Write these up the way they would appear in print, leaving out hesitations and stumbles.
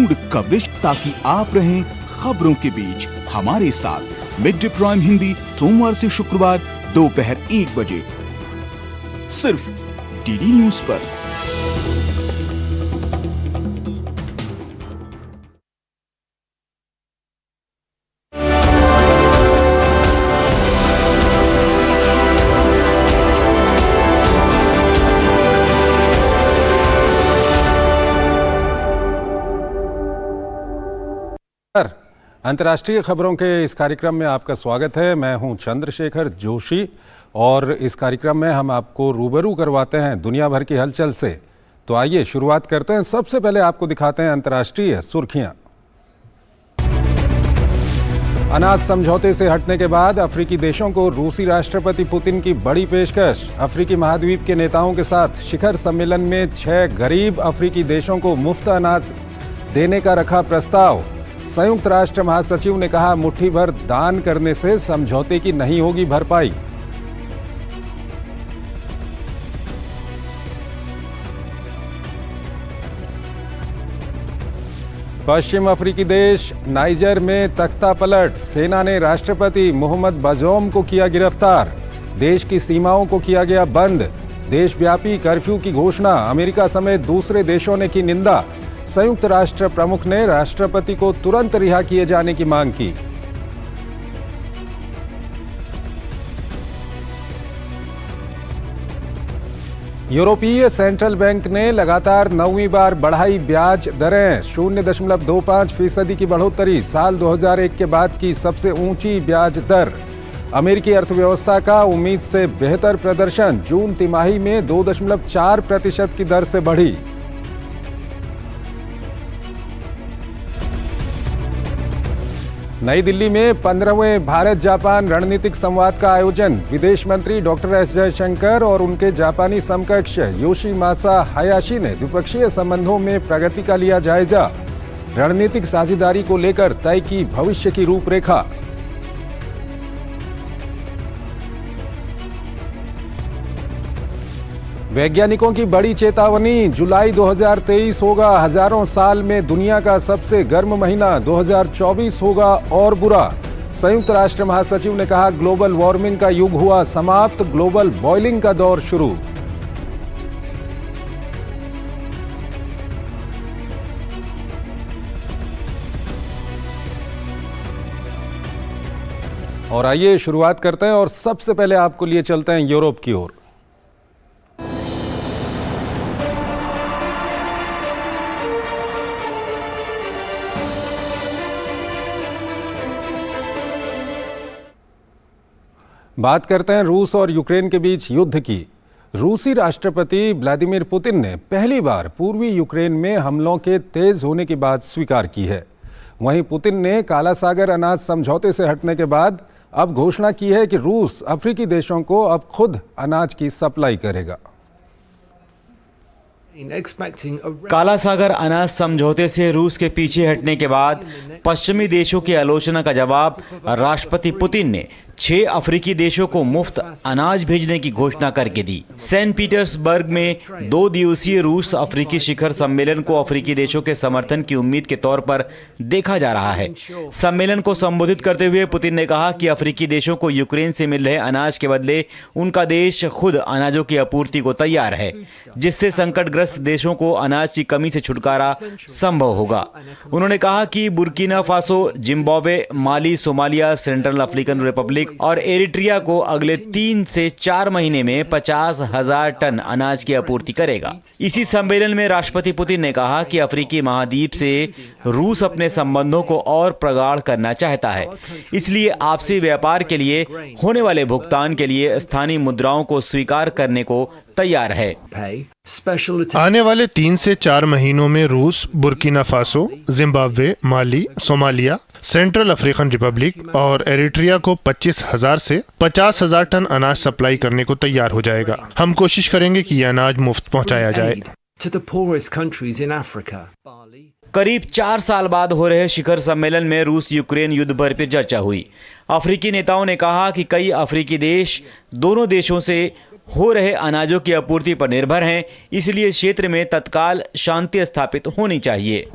Mood coverage, ताकि आप रहें खबरों के बीच हमारे साथ। मिड डे प्राइम हिंदी सोमवार से शुक्रवार दोपहर 1 बजे सिर्फ डीडी न्यूज पर। अंतर्राष्ट्रीय खबरों के इस कार्यक्रम में आपका स्वागत है। मैं हूं चंद्रशेखर जोशी और इस कार्यक्रम में हम आपको रूबरू करवाते हैं दुनिया भर की हलचल से। तो आइए शुरुआत करते हैं। सबसे पहले आपको दिखाते हैं अंतर्राष्ट्रीय सुर्खियां। अनाज समझौते से हटने के बाद अफ्रीकी देशों को रूसी राष्ट्रपति पुतिन की बड़ी पेशकश। अफ्रीकी महाद्वीप के नेताओं के साथ शिखर सम्मेलन में 6 गरीब अफ्रीकी देशों को मुफ्त अनाज देने का रखा प्रस्ताव। संयुक्त राष्ट्र महासचिव ने कहा, मुट्ठी भर दान करने से समझौते की नहीं होगी भरपाई। पश्चिम अफ्रीकी देश नाइजर में तख्ता पलट। सेना ने राष्ट्रपति मोहम्मद बाजौम को किया गिरफ्तार। देश की सीमाओं को किया गया बंद। देशव्यापी कर्फ्यू की घोषणा। अमेरिका समेत दूसरे देशों ने की निंदा। संयुक्त राष्ट्र प्रमुख ने राष्ट्रपति को तुरंत रिहा किए जाने की मांग की। यूरोपीय सेंट्रल बैंक ने लगातार 9वीं बार बढ़ाई ब्याज दरें। 0.25% की बढ़ोतरी। साल 2001 के बाद की सबसे ऊंची ब्याज दर। अमेरिकी अर्थव्यवस्था का उम्मीद से बेहतर प्रदर्शन। जून तिमाही में 2.4% की दर से बढ़ी। नई दिल्ली में 15वें भारत जापान रणनीतिक संवाद का आयोजन। विदेश मंत्री डॉक्टर एस जयशंकर और उनके जापानी समकक्ष योशिमासा हायाशी ने द्विपक्षीय संबंधों में प्रगति का लिया जायजा। रणनीतिक साझेदारी को लेकर तय की भविष्य की रूपरेखा। वैज्ञानिकों की बड़ी चेतावनी। जुलाई 2023 होगा हजारों साल में दुनिया का सबसे गर्म महीना। 2024 होगा और बुरा। संयुक्त राष्ट्र महासचिव ने कहा, ग्लोबल वार्मिंग का युग हुआ समाप्त, ग्लोबल बॉइलिंग का दौर शुरू। और आइए शुरुआत करते हैं और सबसे पहले आपको लिए चलते हैं यूरोप की ओर। बात करते हैं रूस और यूक्रेन के बीच युद्ध की। रूसी राष्ट्रपति व्लादिमीर पुतिन ने पहली बार पूर्वी यूक्रेन में हमलों के तेज होने की बात स्वीकार की है। वहीं पुतिन ने काला सागर अनाज समझौते से हटने के बाद अब घोषणा की है कि रूस अफ्रीकी देशों को अब खुद अनाज की सप्लाई करेगा। काला सागर अनाज समझौते से रूस के पीछे हटने के बाद पश्चिमी देशों की आलोचना का जवाब राष्ट्रपति पुतिन ने 6 अफ्रीकी देशों को मुफ्त अनाज भेजने की घोषणा करके दी। सेंट पीटर्सबर्ग में 2 दिवसीय रूस अफ्रीकी शिखर सम्मेलन को अफ्रीकी देशों के समर्थन की उम्मीद के तौर पर देखा जा रहा है। सम्मेलन को संबोधित करते हुए पुतिन ने कहा कि अफ्रीकी देशों को यूक्रेन से मिल रहे अनाज के बदले उनका देश खुद अनाजों की आपूर्ति को तैयार है, जिससे संकटग्रस्त देशों को अनाज की कमी से छुटकारा संभव होगा। उन्होंने कहा कि बुर्किना फासो, जिम्बाब्वे, माली, सोमालिया, सेंट्रल अफ्रीकन रिपब्लिक और एरिट्रिया को अगले 3 से 4 महीने में 50,000 टन अनाज की आपूर्ति करेगा। इसी सम्मेलन में राष्ट्रपति पुतिन ने कहा कि अफ्रीकी महाद्वीप से रूस अपने संबंधों को और प्रगाढ़ करना चाहता है, इसलिए आपसी व्यापार के लिए होने वाले भुगतान के लिए स्थानीय मुद्राओं को स्वीकार करने को तैयार है। आने वाले 3 से 4 महीनों में रूस बुर्किना फासो, जिम्बाब्वे, माली, सोमालिया, सेंट्रल अफ्रीकन रिपब्लिक और एरिट्रिया को 25,000 से 50,000 टन अनाज सप्लाई करने को तैयार हो जाएगा। हम कोशिश करेंगे कि यह अनाज मुफ्त पहुंचाया जाए। करीब 4 साल बाद हो रहे शिखर सम्मेलन में रूस यूक्रेन युद्ध पर चर्चा हुई। अफ्रीकी नेताओं ने कहा कि कई अफ्रीकी देश दोनों देशों से हो रहे अनाजों की आपूर्ति पर निर्भर हैं, इसलिए क्षेत्र में तत्काल शांति स्थापित होनी चाहिए।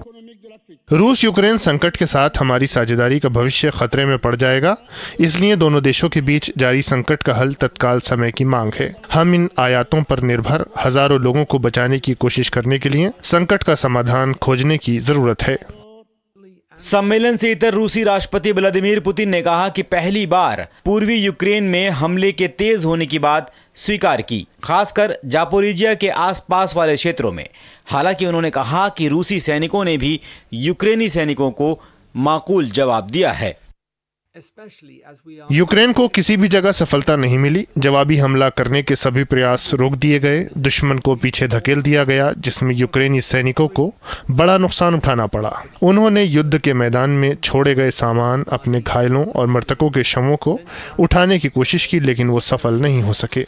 रूस यूक्रेन संकट के साथ हमारी साझेदारी का भविष्य खतरे में पड़ जाएगा, इसलिए दोनों देशों के बीच जारी संकट का हल तत्काल समय की मांग है। हम इन आयातों पर निर्भर हजारों लोगों को बचाने की कोशिश करने के लिए संकट का समाधान खोजने की जरूरत है। सम्मेलन से इतर रूसी राष्ट्रपति व्लादिमीर पुतिन ने कहा कि पहली बार पूर्वी यूक्रेन में हमले के तेज होने की बात स्वीकार की, खासकर जापोरिजिया के आसपास वाले क्षेत्रों में। हालांकि उन्होंने कहा कि रूसी सैनिकों ने भी यूक्रेनी सैनिकों को माकूल जवाब दिया है। यूक्रेन को किसी भी जगह सफलता नहीं मिली। जवाबी हमला करने के सभी प्रयास रोक दिए गए, दुश्मन को पीछे धकेल दिया गया, जिसमें यूक्रेनी सैनिकों को बड़ा नुकसान उठाना पड़ा। उन्होंने युद्ध के मैदान में छोड़े गए सामान, अपने घायलों और मृतकों के शवों को उठाने की कोशिश की, लेकिन वो सफल नहीं हो सके।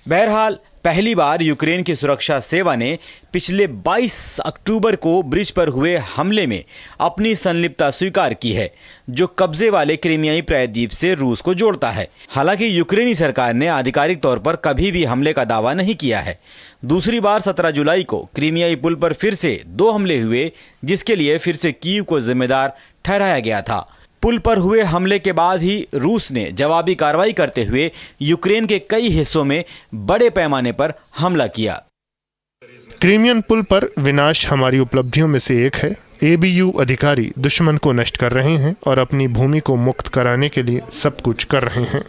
बहरहाल पहली बार यूक्रेन की सुरक्षा सेवा ने पिछले 22 अक्टूबर को ब्रिज पर हुए हमले में अपनी संलिप्तता स्वीकार की है, जो कब्जे वाले क्रीमियाई प्रायद्वीप से रूस को जोड़ता है। हालांकि यूक्रेनी सरकार ने आधिकारिक तौर पर कभी भी हमले का दावा नहीं किया है। दूसरी बार 17 जुलाई को क्रीमियाई पुल पर फिर से 2 हमले हुए, जिसके लिए फिर से कीव को जिम्मेदार ठहराया गया था। पुल पर हुए हमले के बाद ही रूस ने जवाबी कार्रवाई करते हुए यूक्रेन के कई हिस्सों में बड़े पैमाने पर हमला किया। क्रीमियन पुल पर विनाश हमारी उपलब्धियों में से एक है। एबीयू अधिकारी दुश्मन को नष्ट कर रहे हैं और अपनी भूमि को मुक्त कराने के लिए सब कुछ कर रहे हैं।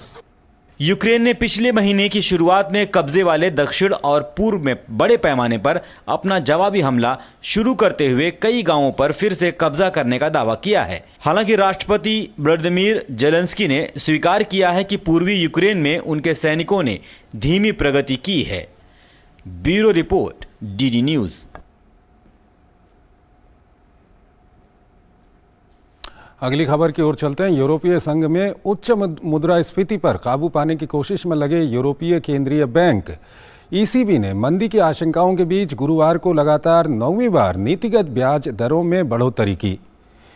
यूक्रेन ने पिछले महीने की शुरुआत में कब्जे वाले दक्षिण और पूर्व में बड़े पैमाने पर अपना जवाबी हमला शुरू करते हुए कई गांवों पर फिर से कब्जा करने का दावा किया है। हालांकि राष्ट्रपति व्लादिमीर जेलेंस्की ने स्वीकार किया है कि पूर्वी यूक्रेन में उनके सैनिकों ने धीमी प्रगति की है। Bureau report, DD news. अगली खबर की ओर चलते हैं। यूरोपीय संघ में उच्च मुद्रास्फीति पर काबू पाने की कोशिश में लगे यूरोपीय केंद्रीय बैंक ईसीबी ने मंदी की आशंकाओं के बीच गुरुवार को लगातार 9वीं बार नीतिगत ब्याज दरों में बढ़ोतरी की।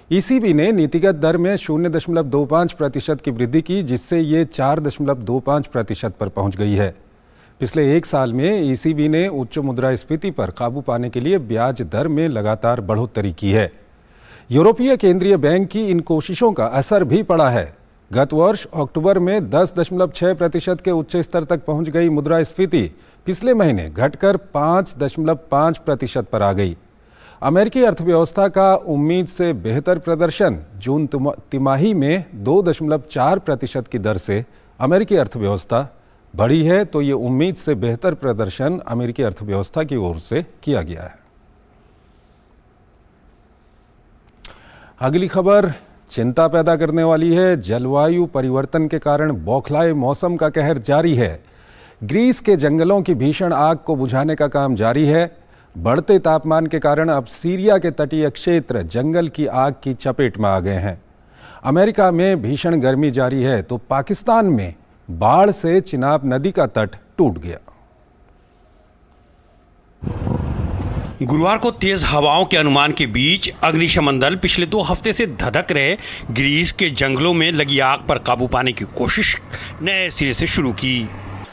ईसीबी ने नीतिगत दर में 0.25% की वृद्धि की, जिससे ये 4.25% पर पहुंच गई है। पिछले 1 साल में ईसीबी ने उच्च मुद्रास्फीति पर काबू पाने के लिए ब्याज दर में लगातार बढ़ोतरी की है। यूरोपीय केंद्रीय बैंक की इन कोशिशों का असर भी पड़ा है। गत वर्ष अक्टूबर में 10.6% के उच्च स्तर तक पहुंच गई मुद्रास्फीति पिछले महीने घटकर 5.5% पर आ गई। अमेरिकी अर्थव्यवस्था का उम्मीद से बेहतर प्रदर्शन। जून तिमाही में 2.4% की दर से अमेरिकी अर्थव्यवस्था बढ़ी है, तो ये उम्मीद से बेहतर प्रदर्शन अमेरिकी अर्थव्यवस्था की ओर से किया गया है। अगली खबर चिंता पैदा करने वाली है। जलवायु परिवर्तन के कारण बौखलाए मौसम का कहर जारी है। ग्रीस के जंगलों की भीषण आग को बुझाने का काम जारी है। बढ़ते तापमान के कारण अब सीरिया के तटीय क्षेत्र जंगल की आग की चपेट में आ गए हैं। अमेरिका में भीषण गर्मी जारी है, तो पाकिस्तान में बाढ़ से चिनाब नदी का तट टूट गया। गुरुवार को तेज हवाओं के अनुमान के बीच अग्निशमन दल पिछले 2 हफ्ते से धधक रहे ग्रीस के जंगलों में लगी आग पर काबू पाने की कोशिश नए सिरे से शुरू की।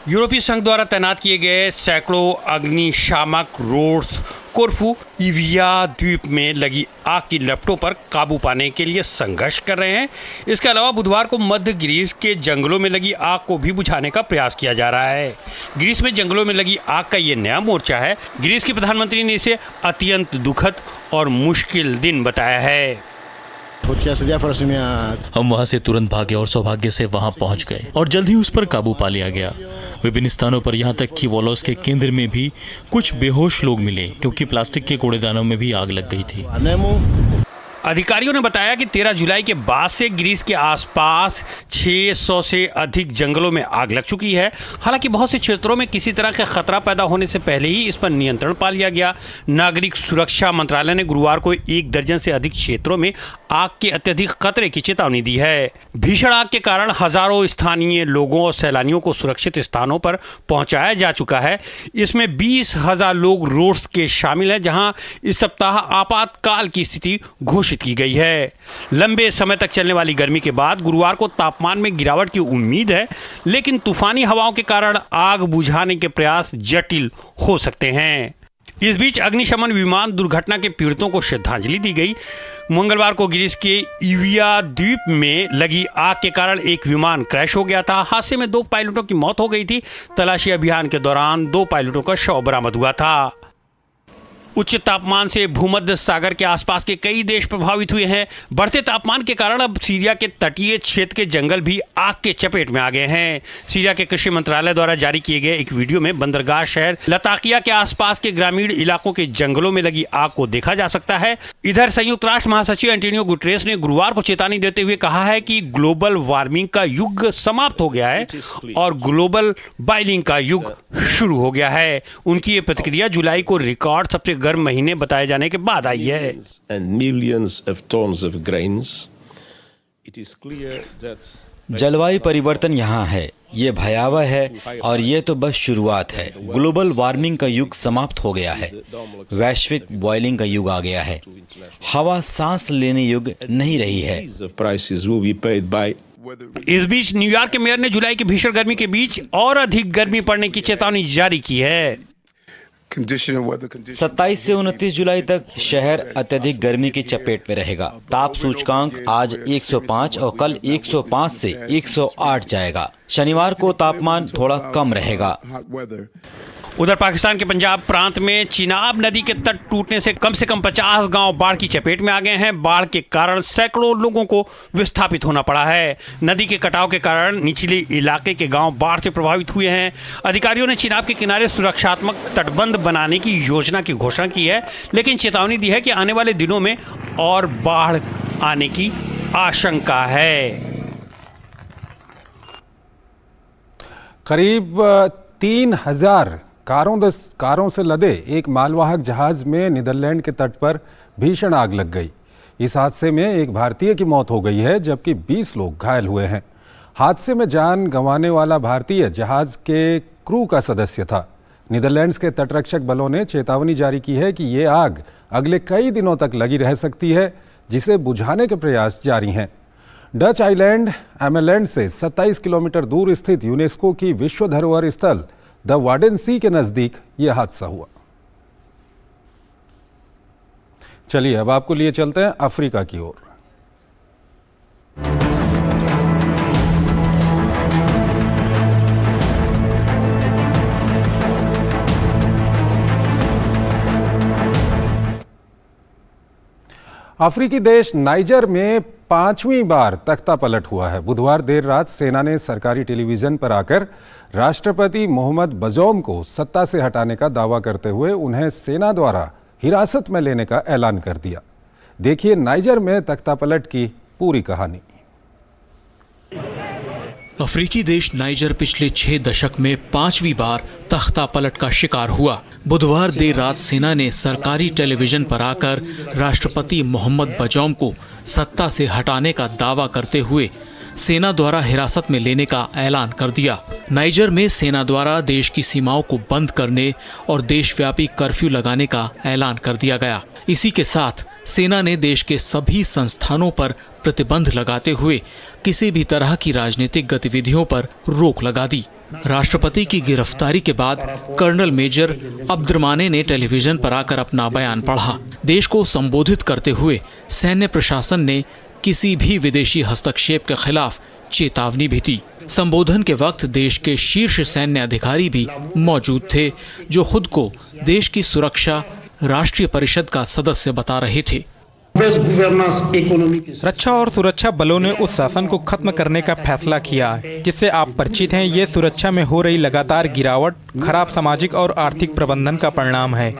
यूरोपीय संघ द्वारा तैनात किए गए सैकड़ों अग्निशामक रोड्स कोरफू इविया द्वीप में लगी आग की लपटों पर काबू पाने के लिए संघर्ष कर रहे हैं। इसके अलावा बुधवार को मध्य ग्रीस के जंगलों में लगी आग को भी बुझाने का प्रयास किया जा रहा है। ग्रीस में जंगलों में लगी आग का ये नया मोर्चा है। ग्रीस के प्रधानमंत्री ने इसे अत्यंत दुखद और मुश्किल दिन बताया है। हम वहां से तुरंत भागे और सौभाग्य से वहां पहुंच गए और जल्द ही उस पर काबू पा लिया गया। विभिन्न स्थानों पर यहां तक कि वोलोस के केंद्र में भी कुछ बेहोश लोग मिले, क्योंकि प्लास्टिक के कूड़ेदानों में भी आग लग गई थी। अधिकारियों ने बताया कि 13 जुलाई के बाद से ग्रीस के आसपास 600 से अधिक जंगलों में आग लग चुकी है। हालांकि बहुत से क्षेत्रों में किसी तरह का खतरा पैदा होने से पहले ही इस पर नियंत्रण पा लिया गया। नागरिक सुरक्षा मंत्रालय ने गुरुवार को 1 दर्जन से अधिक क्षेत्रों में आग के अत्यधिक खतरे की चेतावनी दी है। भीषण आग के कारण हजारों स्थानीय लोगों और सैलानियों को सुरक्षित स्थानों पर पहुंचाया जा चुका है। इसमें 20,000 लोग रोड्स के शामिल हैं, जहां इस सप्ताह आपातकाल की स्थिति घोषित की गई है। लंबे समय तक चलने वाली गर्मी के बाद गुरुवार को तापमान में गिरावट की उम्मीद है, लेकिन तूफानी हवाओं के कारण आग बुझाने के प्रयास जटिल हो सकते हैं। इस बीच अग्निशमन विमान दुर्घटना के पीड़ितों को श्रद्धांजलि दी गई। मंगलवार को ग्रीस के इविया द्वीप में लगी आग के कारण एक विमान क्रैश हो गया था। हादसे में 2 पायलटों की मौत हो गई थी। तलाशी अभियान के दौरान 2 पायलटों का शव बरामद हुआ था। उच्च तापमान से भूमध्य सागर के आसपास के कई देश प्रभावित हुए हैं। बढ़ते तापमान के कारण अब सीरिया के तटीय क्षेत्र के जंगल भी आग के चपेट में आ गए हैं। सीरिया के कृषि मंत्रालय द्वारा जारी किए गए एक वीडियो में बंदरगाह शहर लताकिया के आसपास के ग्रामीण इलाकों के जंगलों में लगी आग को देखा जा सकता है। इधर संयुक्त राष्ट्र महासचिव एंटोनियो गुटेरेस ने गुरुवार को चेतावनी देते हुए कहा है कि ग्लोबल वार्मिंग का युग समाप्त हो गया है और ग्लोबल बॉइलिंग का युग शुरू हो गया है। उनकी ये प्रतिक्रिया जुलाई को रिकॉर्ड सबसे गर्म महीने बताए जाने के बाद आई है। जलवायु परिवर्तन यहाँ है, ये भयावह है और ये तो बस शुरुआत है। ग्लोबल वार्मिंग का युग समाप्त हो गया है, वैश्विक बॉइलिंग का युग आ गया है। हवा सांस लेने युग नहीं रही है। इस बीच न्यूयॉर्क के मेयर ने जुलाई की भीषण गर्मी के बीच और अधिक गर्मी पड़ने की चेतावनी जारी की है। 27 से 29 जुलाई तक शहर अत्यधिक गर्मी की चपेट में रहेगा। ताप सूचकांक आज 105 और कल 105 से 108 जाएगा। शनिवार को तापमान थोड़ा कम रहेगा। उधर पाकिस्तान के पंजाब प्रांत में चिनाब नदी के तट टूटने से कम 50 गांव बाढ़ की चपेट में आ गए हैं। बाढ़ के कारण सैकड़ों लोगों को विस्थापित होना पड़ा है। नदी के कटाव के कारण निचले इलाके के गांव बाढ़ से प्रभावित हुए हैं। अधिकारियों ने चिनाब के किनारे सुरक्षात्मक तटबंध बनाने की योजना की घोषणा की है, लेकिन चेतावनी दी है कि आने वाले दिनों में और बाढ़ आने की आशंका है। करीब 3000 कारों से लदे एक मालवाहक जहाज में नीदरलैंड के तट पर भीषण आग लग गई। इस हादसे में एक भारतीय की मौत हो गई है, जबकि 20 लोग घायल हुए हैं। हादसे में जान गंवाने वाला भारतीय जहाज के क्रू का सदस्य था। नीदरलैंड्स के तटरक्षक बलों ने चेतावनी जारी की है कि ये आग अगले कई दिनों तक लगी रह सकती है, जिसे बुझाने के प्रयास जारी हैं। डच आइलैंड एमेलैंड से 27 किलोमीटर दूर स्थित यूनेस्को की विश्व धरोहर स्थल द वार्डेन-सी के नजदीक यह हादसा हुआ। चलिए अब आपको लिए चलते हैं अफ्रीका की ओर। अफ्रीकी देश नाइजर में 5वीं बार तख्ता पलट हुआ है। बुधवार देर रात सेना ने सरकारी टेलीविजन पर आकर राष्ट्रपति मोहम्मद बजौम को सत्ता से हटाने का दावा करते हुए उन्हें सेना द्वारा हिरासत में लेने का ऐलान कर दिया। देखिए नाइजर में तख्ता पलट की पूरी कहानी। अफ्रीकी देश नाइजर पिछले 6 दशक में 5वीं बार तख्ता पलट का शिकार हुआ। बुधवार देर रात सेना ने सरकारी टेलीविजन पर आकर राष्ट्रपति मोहम्मद बजौम को सत्ता से हटाने का दावा करते हुए सेना द्वारा हिरासत में लेने का ऐलान कर दिया। नाइजर में सेना द्वारा देश की सीमाओं को बंद करने और देशव्यापी कर्फ्यू लगाने का ऐलान कर दिया गया। इसी के साथ सेना ने देश के सभी संस्थानों पर प्रतिबंध लगाते हुए किसी भी तरह की राजनीतिक गतिविधियों पर रोक लगा दी। राष्ट्रपति की गिरफ्तारी के बाद कर्नल मेजर अब्दुर्रमाने ने टेलीविजन पर आकर अपना बयान पढ़ा। देश को संबोधित करते हुए सैन्य प्रशासन ने किसी भी विदेशी हस्तक्षेप के खिलाफ चेतावनी भी दी। संबोधन के वक्त देश के शीर्ष सैन्य अधिकारी भी मौजूद थे, जो खुद को देश की सुरक्षा राष्ट्रीय परिषद का सदस्य बता रहे थे। रक्षा और सुरक्षा बलों ने उस शासन को खत्म करने का फैसला किया जिससे आप परिचित हैं। ये सुरक्षा में हो रही लगातार गिरावट खराब सामाजिक और आर्थिक प्रबंधन का परिणाम है।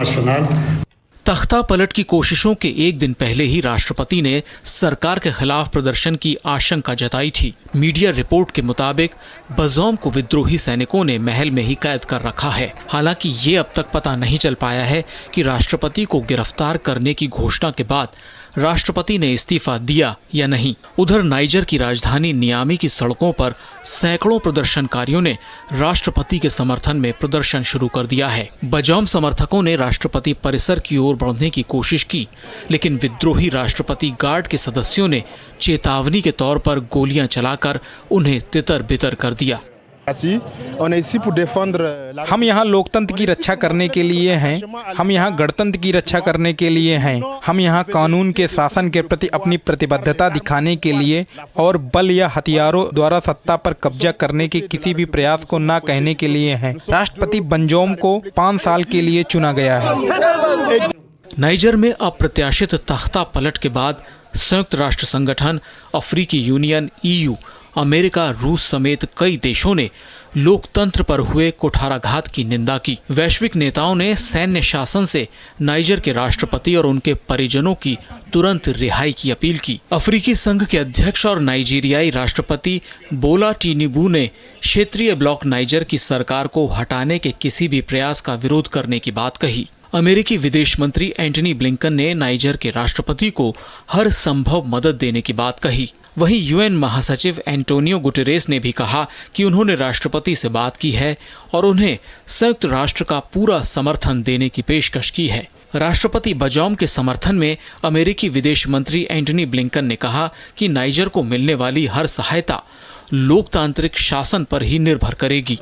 तख्ता पलट की कोशिशों के एक दिन पहले ही राष्ट्रपति ने सरकार के खिलाफ प्रदर्शन की आशंका जताई थी। मीडिया रिपोर्ट के मुताबिक बजौम को विद्रोही सैनिकों ने महल में ही कैद कर रखा है। हालांकि ये अब तक पता नहीं चल पाया है कि राष्ट्रपति को गिरफ्तार करने की घोषणा के बाद राष्ट्रपति ने इस्तीफा दिया या नहीं। उधर नाइजर की राजधानी नियामी की सड़कों पर सैकड़ों प्रदर्शनकारियों ने राष्ट्रपति के समर्थन में प्रदर्शन शुरू कर दिया है। बजौम समर्थकों ने राष्ट्रपति परिसर की ओर बढ़ने की कोशिश की, लेकिन विद्रोही राष्ट्रपति गार्ड के सदस्यों ने चेतावनी के तौर पर गोलियां चलाकर उन्हें तितर बितर कर दिया। हम यहाँ लोकतंत्र की रक्षा करने के लिए हैं, हम यहाँ गणतंत्र की रक्षा करने के लिए हैं, हम यहाँ कानून के शासन के प्रति अपनी प्रतिबद्धता दिखाने के लिए और बल या हथियारों द्वारा सत्ता पर कब्जा करने के किसी भी प्रयास को ना कहने के लिए हैं। राष्ट्रपति बंजौम को 5 साल के लिए चुना गया है। नाइजर में अप्रत्याशित तख्ता पलट के बाद संयुक्त राष्ट्र संगठन, अफ्रीकी यूनियन, EU, अमेरिका, रूस समेत कई देशों ने लोकतंत्र पर हुए कुठाराघात की निंदा की। वैश्विक नेताओं ने सैन्य शासन से नाइजर के राष्ट्रपति और उनके परिजनों की तुरंत रिहाई की अपील की। अफ्रीकी संघ के अध्यक्ष और नाइजीरियाई राष्ट्रपति बोला टिनुबू ने क्षेत्रीय ब्लॉक नाइजर की सरकार को हटाने के किसी भी प्रयास का विरोध करने की बात कही। अमेरिकी विदेश मंत्री एंटनी ब्लिंकन ने नाइजर के राष्ट्रपति को हर संभव मदद देने की बात कही। वहीं यूएन महासचिव एंटोनियो गुटेरेस ने भी कहा कि उन्होंने राष्ट्रपति से बात की है और उन्हें संयुक्त राष्ट्र का पूरा समर्थन देने की पेशकश की है। राष्ट्रपति बजौम के समर्थन में अमेरिकी विदेश मंत्री एंटनी ब्लिंकन ने कहा कि नाइजर को मिलने वाली हर सहायता लोकतांत्रिक शासन पर ही निर्भर करेगी।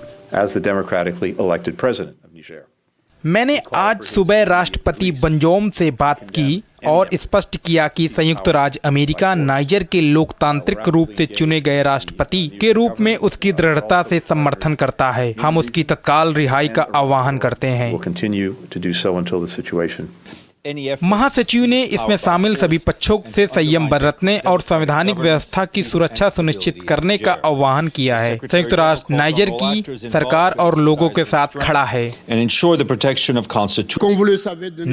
मैंने आज सुबह राष्ट्रपति बंजौम से बात की और स्पष्ट किया कि संयुक्त राज्य अमेरिका नाइजर के लोकतांत्रिक रूप से चुने गए राष्ट्रपति के रूप में उसकी दृढ़ता से समर्थन करता है। हम उसकी तत्काल रिहाई का आह्वान करते हैं। महासचिव ने इसमें शामिल सभी पक्षों से संयम बरतने और संवैधानिक व्यवस्था की सुरक्षा सुनिश्चित करने का आह्वान किया है। संयुक्त राष्ट्र नाइजर की सरकार और लोगों के साथ खड़ा है।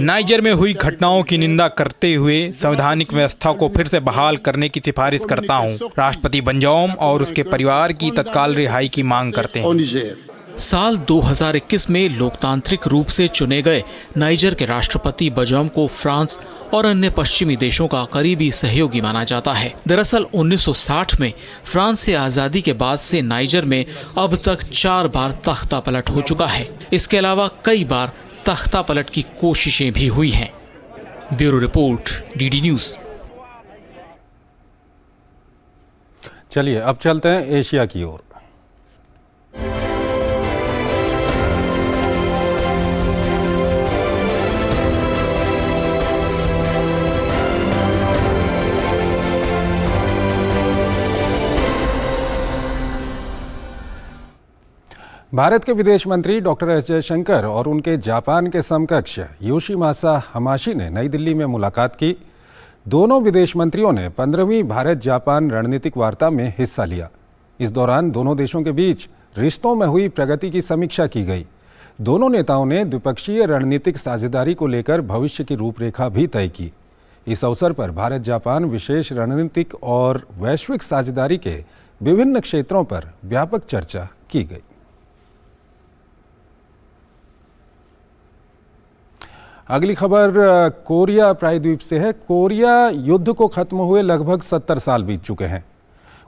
नाइजर में हुई घटनाओं की निंदा करते हुए संवैधानिक व्यवस्था को फिर से बहाल करने की सिफारिश करता हूं। राष्ट्रपति बंजौम और उसके परिवार की तत्काल रिहाई की मांग करते हैं। साल 2021 में लोकतांत्रिक रूप से चुने गए नाइजर के राष्ट्रपति बजौम को फ्रांस और अन्य पश्चिमी देशों का करीबी सहयोगी माना जाता है। दरअसल 1960 में फ्रांस से आज़ादी के बाद से नाइजर में अब तक 4 बार तख्ता पलट हो चुका है। इसके अलावा कई बार तख्ता पलट की कोशिशें भी हुई हैं। Bureau report, DD news. चलिए अब चलते हैं एशिया की ओर। भारत के विदेश मंत्री डॉक्टर एस जयशंकर और उनके जापान के समकक्ष योशिमासा हमाशी ने नई दिल्ली में मुलाकात की। दोनों विदेश मंत्रियों ने 15वीं भारत जापान रणनीतिक वार्ता में हिस्सा लिया। इस दौरान दोनों देशों के बीच रिश्तों में हुई प्रगति की समीक्षा की गई। दोनों नेताओं ने द्विपक्षीय रणनीतिक साझेदारी को लेकर भविष्य की रूपरेखा भी तय की। इस अवसर पर भारत जापान विशेष रणनीतिक और वैश्विक साझेदारी के विभिन्न क्षेत्रों पर व्यापक चर्चा की गई। अगली खबर कोरिया प्रायद्वीप से है। कोरिया युद्ध को खत्म हुए लगभग 70 साल बीत चुके हैं।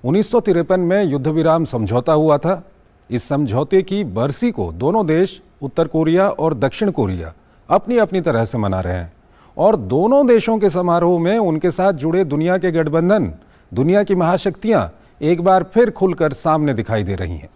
1953 में युद्ध विराम समझौता हुआ था। इस समझौते की बरसी को दोनों देश उत्तर कोरिया और दक्षिण कोरिया अपनी अपनी तरह से मना रहे हैं और दोनों देशों के समारोह में उनके साथ जुड़े दुनिया के गठबंधन, दुनिया की महाशक्तियां एक बार फिर खुलकर सामने दिखाई दे रही हैं।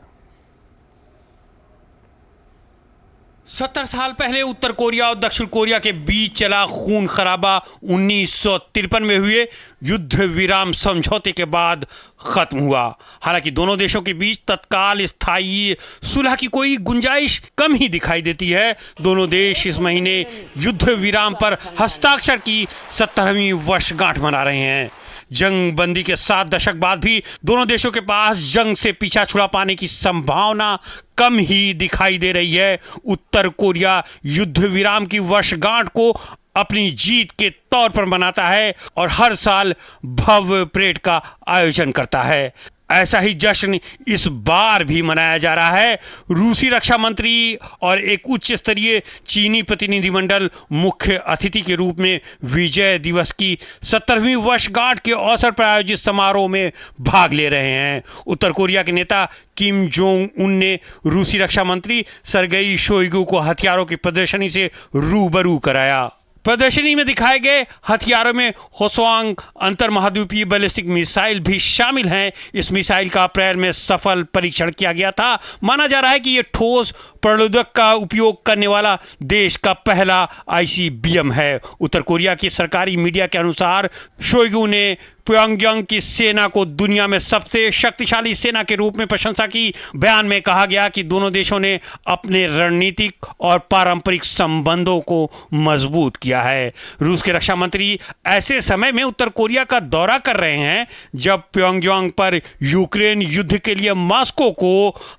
70 साल पहले उत्तर कोरिया और दक्षिण कोरिया के बीच चला खून खराबा 1953 में हुए युद्ध विराम समझौते के बाद खत्म हुआ। हालांकि दोनों देशों के बीच तत्काल स्थायी सुलह की कोई गुंजाइश कम ही दिखाई देती है। दोनों देश इस महीने युद्ध विराम पर हस्ताक्षर की 70वीं वर्षगांठ मना रहे हैं। जंग बंदी के 7 दशक बाद भी दोनों देशों के पास जंग से पीछा छुड़ा पाने की संभावना कम ही दिखाई दे रही है। उत्तर कोरिया युद्ध विराम की वर्षगांठ को अपनी जीत के तौर पर मनाता है और हर साल भव्य परेड का आयोजन करता है। ऐसा ही जश्न इस बार भी मनाया जा रहा है। रूसी रक्षा मंत्री और एक उच्च स्तरीय चीनी प्रतिनिधिमंडल मुख्य अतिथि के रूप में विजय दिवस की 70वीं वर्षगांठ के अवसर पर आयोजित समारोह में भाग ले रहे हैं। उत्तर कोरिया के नेता किम जोंग उन ने रूसी रक्षा मंत्री सरगेई शोइगु को हथियारों की प्रदर्शनी से रूबरू कराया। प्रदर्शनी में दिखाए गए हथियारों में होसवांग अंतर महाद्वीपीय बैलिस्टिक मिसाइल भी शामिल हैं। इस मिसाइल का अप्रैल में सफल परीक्षण किया गया था। माना जा रहा है कि यह ठोस प्रणोदक का उपयोग करने वाला देश का पहला ICBM है। उत्तर कोरिया की सरकारी मीडिया के अनुसार शोइगु ने प्योंगयांग की सेना को दुनिया में सबसे शक्तिशाली सेना के रूप में प्रशंसा की। बयान में कहा गया कि दोनों देशों ने अपने रणनीतिक और पारंपरिक संबंधों को मजबूत किया है। रूस के रक्षा मंत्री ऐसे समय में उत्तर कोरिया का दौरा कर रहे हैं जब प्योंगयांग पर यूक्रेन युद्ध के लिए मॉस्को को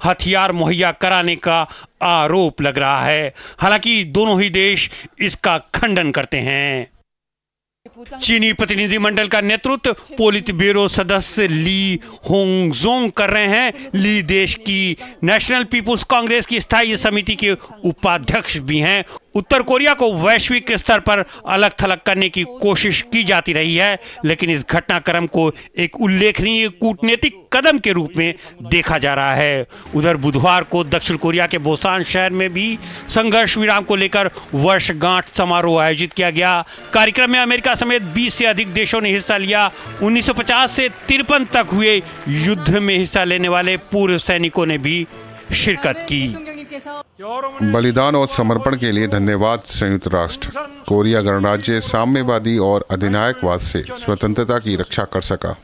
हथियार मुहैया कराने का आरोप लग रहा है। हालांकि दोनों ही देश इसका खंडन करते हैं। चीनी प्रतिनिधिमंडल का नेतृत्व पोलित ब्यूरो सदस्य ली होंगजोंग कर रहे हैं। ली देश की नेशनल पीपुल्स कांग्रेस की स्थायी समिति के उपाध्यक्ष भी हैं। उत्तर कोरिया को वैश्विक स्तर पर अलग थलग करने की कोशिश की जाती रही है, लेकिन इस घटनाक्रम को एक उल्लेखनीय कूटनीतिक कदम के रूप में देखा जा रहा है। उधर बुधवार को दक्षिण कोरिया के बोसान शहर में भी संघर्ष विराम को लेकर वर्षगांठ समारोह आयोजित किया गया। कार्यक्रम में अमेरिका समेत 20 से अधिक देशों ने हिस्सा लिया। 1950 से 53 तक हुए युद्ध में हिस्सा लेने वाले पूर्व सैनिकों ने भी शिरकत की। बलिदान और समर्पण के लिए धन्यवाद संयुक्त राष्ट्र। कोरिया गणराज्य साम्यवादी और अधिनायकवाद से स्वतंत्रता की रक्षा कर सका।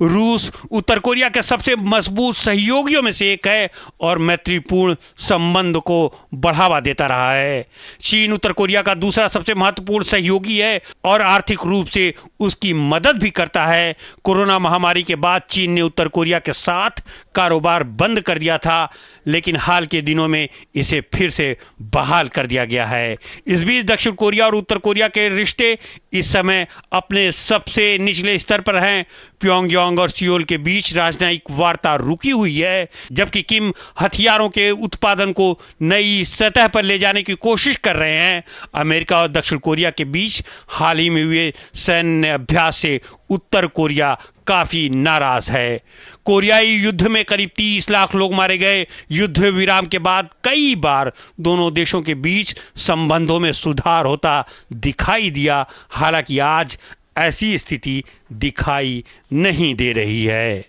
रूस उत्तर कोरिया के सबसे मजबूत सहयोगियों में से एक है और मैत्रीपूर्ण संबंध को बढ़ावा देता रहा है। चीन उत्तर कोरिया का दूसरा सबसे महत्वपूर्ण सहयोगी है और आर्थिक रूप से उसकी मदद भी करता है। कोरोना महामारी के बाद चीन ने उत्तर कोरिया के साथ कारोबार बंद कर दिया था, लेकिन हाल के दिनों में इसे फिर से बहाल कर दिया गया है। इस बीच दक्षिण कोरिया और उत्तर कोरिया के रिश्ते इस समय अपने सबसे निचले स्तर पर हैं। प्योंगयांग और सियोल के बीच राजनयिक वार्ता रुकी हुई है, जबकि किम हथियारों के उत्पादन को नई सतह पर ले जाने की कोशिश कर रहे हैं। अमेरिका और दक्षिण कोरिया के बीच हाल ही में हुए सैन्य अभ्यास से उत्तर कोरिया काफी नाराज है। कोरियाई युद्ध में करीब 30 लाख लोग मारे गए। युद्ध विराम के बाद कई बार दोनों देशों के बीच संबंधों में सुधार होता दिखाई दिया। हालांकि आज ऐसी स्थिति दिखाई नहीं दे रही है।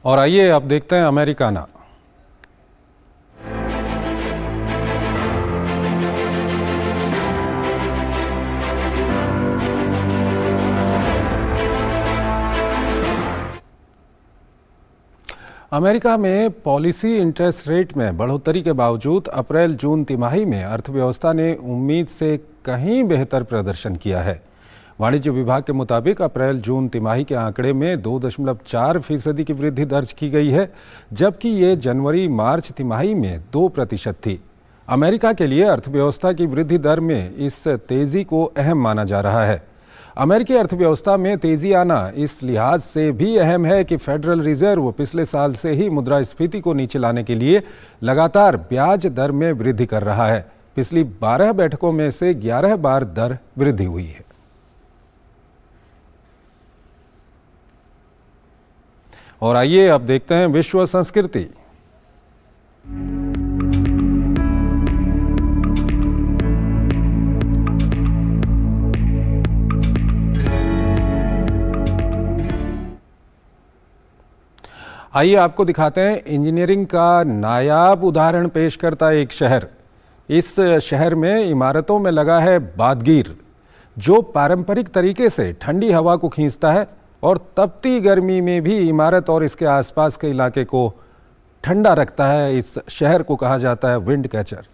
और आइए अब देखते हैं अमेरिकाना। अमेरिका में पॉलिसी इंटरेस्ट रेट में बढ़ोतरी के बावजूद अप्रैल जून तिमाही में अर्थव्यवस्था ने उम्मीद से कहीं बेहतर प्रदर्शन किया है। वाणिज्य विभाग के मुताबिक अप्रैल जून तिमाही के आंकड़े में 2.4% की वृद्धि दर्ज की गई है, जबकि ये जनवरी मार्च तिमाही में 2% थी। अमेरिका के लिए अर्थव्यवस्था की वृद्धि दर में इस तेजी को अहम माना जा रहा है। अमेरिकी अर्थव्यवस्था में तेजी आना इस लिहाज से भी अहम है कि फेडरल रिजर्व पिछले साल से ही मुद्रास्फीति को नीचे लाने के लिए लगातार ब्याज दर में वृद्धि कर रहा है। पिछली 12 बैठकों में से 11 बार दर वृद्धि हुई है। और आइए अब देखते हैं विश्व संस्कृति। आइए आपको दिखाते हैं इंजीनियरिंग का नायाब उदाहरण पेश करता एक शहर। इस शहर में इमारतों में लगा है बादगीर, जो पारंपरिक तरीके से ठंडी हवा को खींचता है और तपती गर्मी में भी इमारत और इसके आसपास के इलाके को ठंडा रखता है। इस शहर को कहा जाता है विंड कैचर।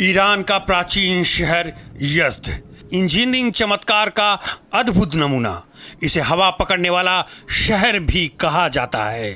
ईरान का प्राचीन शहर यज़्द इंजीनियरिंग चमत्कार का अद्भुत नमूना। इसे हवा पकड़ने वाला शहर भी कहा जाता है।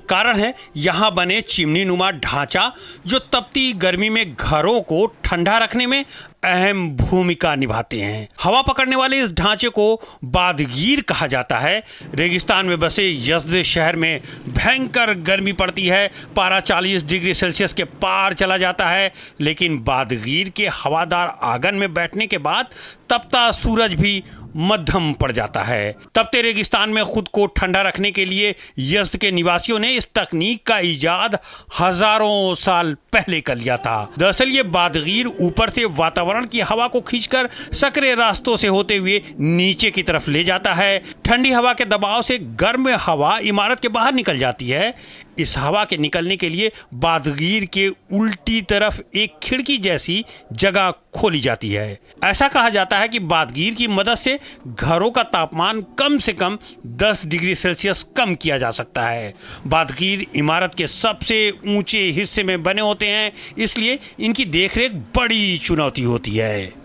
कारण है यहाँ बने चिमनी नुमा ढांचा, जो तपती गर्मी में घरों को ठंडा रखने में अहम भूमिका निभाते हैं। हवा पकड़ने वाले इस ढांचे को बादगीर कहा जाता है। रेगिस्तान में बसे यज़्द शहर में भयंकर गर्मी पड़ती है। पारा 40 डिग्री सेल्सियस के पार चला जाता है, लेकिन बादगीर के हवादार आंगन में बैठने के बाद तपता सूरज भी मध्यम पड़ जाता है। तपते रेगिस्तान में खुद को ठंडा रखने के लिए यज़्द के निवासियों ने इस तकनीक का इजाद हजारों साल पहले कर लिया था। दरअसल ये बादगीर ऊपर से वातावरण की हवा को खींचकर सकरे रास्तों से होते हुए नीचे की तरफ ले जाता है। ठंडी हवा के दबाव से गर्म हवा इमारत के बाहर निकल जाती है। इस हवा के निकलने के लिए बादगीर के उल्टी तरफ एक खिड़की जैसी जगह खोली जाती है। ऐसा कहा जाता है कि बादगीर की मदद से घरों का तापमान कम से कम 10 डिग्री सेल्सियस कम किया जा सकता है। बादगीर इमारत के सबसे ऊंचे हिस्से में बने होते हैं, इसलिए इनकी देखरेख बड़ी चुनौती होती है।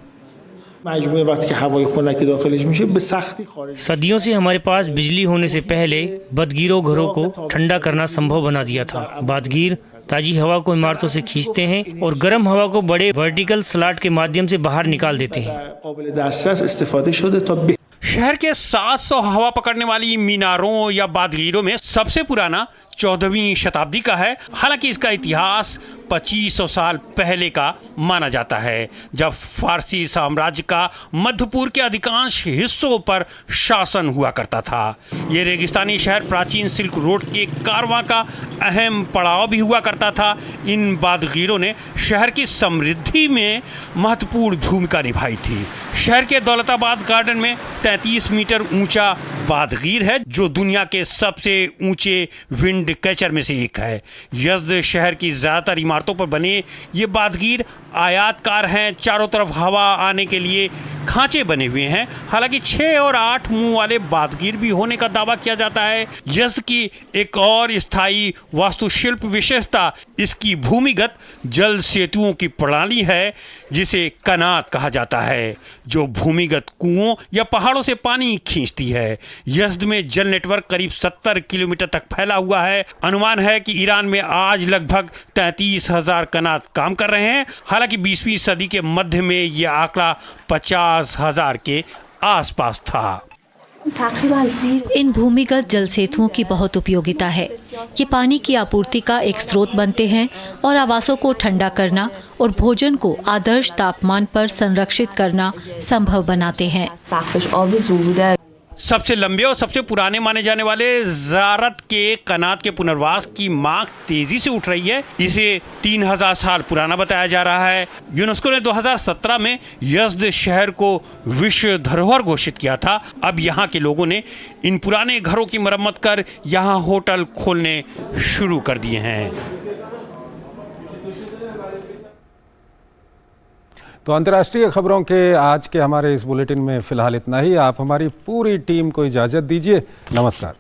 सदियों से हमारे पास बिजली होने से पहले बदगीरों घरों को ठंडा करना संभव बना दिया था। बादगीर ताजी हवा को इमारतों से खींचते हैं और गर्म हवा को बड़े वर्टिकल स्लॉट के माध्यम से बाहर निकाल देते हैं। शहर के 700 हवा पकड़ने वाली मीनारों या बादगीरों में सबसे पुराना 14वीं शताब्दी का है। हालांकि इसका इतिहास 2500 साल पहले का माना जाता है, जब फारसी साम्राज्य का मध्यपूर्व के अधिकांश हिस्सों पर शासन हुआ करता था। ये रेगिस्तानी शहर प्राचीन सिल्क रोड के कारवां का अहम पड़ाव भी हुआ करता था। इन बादगीरों ने शहर की समृद्धि में महत्वपूर्ण भूमिका निभाई थी। शहर के दौलताबाद गार्डन में 33 मीटर ऊंचा बादगीर है, जो दुनिया के सबसे ऊंचे विंड कैचर में से एक है। यज़्द शहर की ज्यादातर इमारतों पर बने ये बादगीर आयातकार हैं। चारों तरफ हवा आने के लिए खांचे बने हुए हैं। हालांकि 6 और 8 मुंह वाले बादगीर भी होने का दावा किया जाता है। यज़्द की एक और स्थायी वास्तुशिल्प विशेषता इसकी भूमिगत जल सेतुओं की प्रणाली है, जिसे कनात कहा जाता है, जो भूमिगत कुओं या पहाड़ों से पानी खींचती है। यज़्द में जल नेटवर्क करीब 70 किलोमीटर तक फैला हुआ है। अनुमान है कि ईरान में आज लगभग 33,000 कनात काम कर रहे हैं। हालांकि 20वीं सदी के मध्य में यह आंकड़ा 50,000 के आसपास था। इन भूमिगत जल सेतुओं की बहुत उपयोगिता है। ये पानी की आपूर्ति का एक स्रोत बनते हैं और आवासों को ठंडा करना और भोजन को आदर्श तापमान पर संरक्षित करना संभव बनाते हैं। सबसे लंबे और सबसे पुराने माने जाने वाले ज़ारत के कनात के पुनर्वास की मांग तेजी से उठ रही है। इसे 3000 साल पुराना बताया जा रहा है। यूनेस्को ने 2017 में यज़्द शहर को विश्व धरोहर घोषित किया था। अब यहाँ के लोगों ने इन पुराने घरों की मरम्मत कर यहाँ होटल खोलने शुरू कर दिए हैं। तो अंतर्राष्ट्रीय खबरों के आज के हमारे इस बुलेटिन में फिलहाल इतना ही। आप हमारी पूरी टीम को इजाज़त दीजिए। नमस्कार।